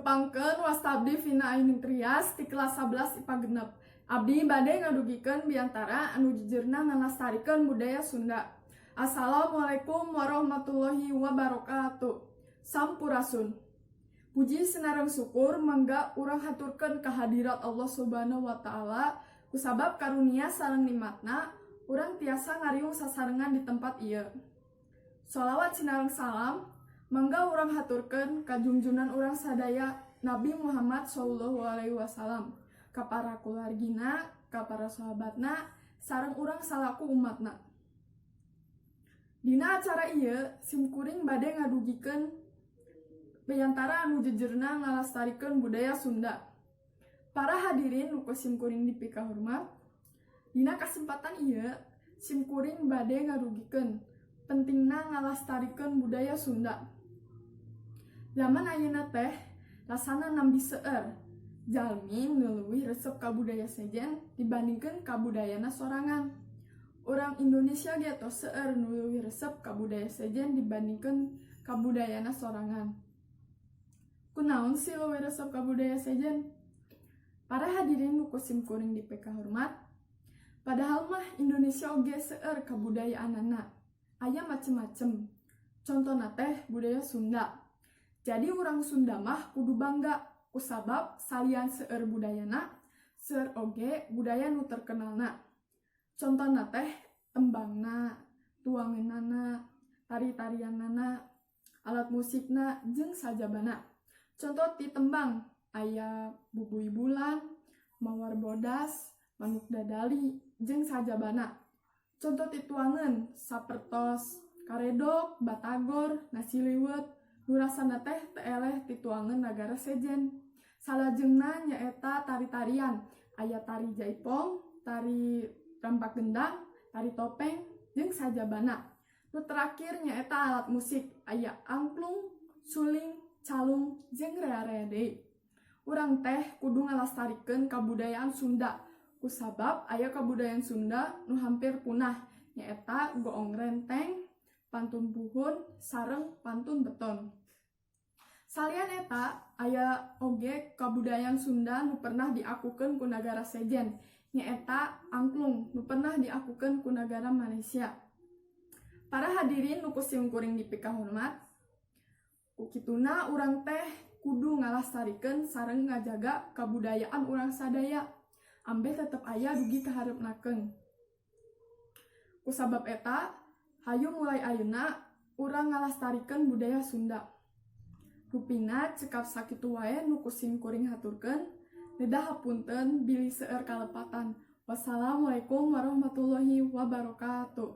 nepangkeun wastabdi Vina Aining Trias di kelas 11 IPA genep. Abdi bade ngadugikeun biantara anu jujurna ngalestarikeun budaya Sunda. Assalamualaikum warahmatullahi wabarakatuh. Sampurasun. Puji senareng syukur mangga urang haturkeun kehadirat Allah Subhanahu wa taala kusabab karunia sareng nikmatna urang tiasa ngariung sasarengan di tempat ieu. Sholawat sinareng salam mangga urang haturkeun ka junjunan urang sadaya Nabi Muhammad sallallahu alaihi wasallam, ka para keluargina, ka para sahabatna, sareng urang salaku umatna. Dina acara ieu simkuring bade ngadugikeun biantara anu jejerna ngalestarikeun budaya Sunda. Para hadirin nu simkuring dipika hormat, dina kasempatan ieu simkuring bade ngadugikeun pentingna ngalestarikeun budaya Sunda. Zaman ayeuna teh rasana nambi seueur jalmi nu leuwih resep ka budaya sejen dibandingkeun ka budayana sorangan. Urang Indonesia ge tos seueur nu leuwih resep ka budaya sejen dibandingkeun ka budayana sorangan. Kunaon sih leuwih resep ka budaya sejen? Para hadirin nu simkuring dipika hormat, padahal mah Indonesia oge seueur kabudayaanana. Aya macem-macem. Contona teh budaya Sunda. Jadi urang Sunda mah kudu bangga kusabab salian seueur budayana, seueur oge budaya nu terkenalna. Contona teh tembangna, tuangeunana, tari-tarianana, alat musikna jeung sajabana. Contoh ti tembang aya Bubuy Bulan, Mawar Bodas, Manuk Dadali jeung sajabana. Contoh ti tuangeun sapertos karedok, batagor, nasi liwet, nu rasana teh teu eleh ti tuangeun nagara sejen. Salajengna nyaeta tari-tarian, aya tari jaipong, tari rampak gendang, tari topeng jeung sajabana. Nu terakhir nyaeta alat musik, aya angklung, suling, calung jeung rea-rea deui. Urang teh kudu ngalestarikeun kabudayaan Sunda kusabab aya kabudayaan Sunda nu hampir punah nyaeta goong renteng, pantun puhun, sareng pantun beton. Salian eta aya oge kabudayaan Sunda nu pernah diakukeun ku nagara sejen nyaeta angklung nu pernah diakukeun ku nagara Malaysia. Para hadirin nu simkuring dipika hormat, ku kituna urang teh kudu ngalestarikeun sareng ngajaga kabudayaan urang sadaya ambeh tetep aya dugi kaharepnakeun. Kusabab eta, hayu mulai ayeuna urang ngalestarikeun budaya Sunda. Rupina cekap sakitu wae nu simkuring haturkeun, dedah hapunten bilih seueur kalepatan. Wassalamualaikum warahmatullahi wabarakatuh.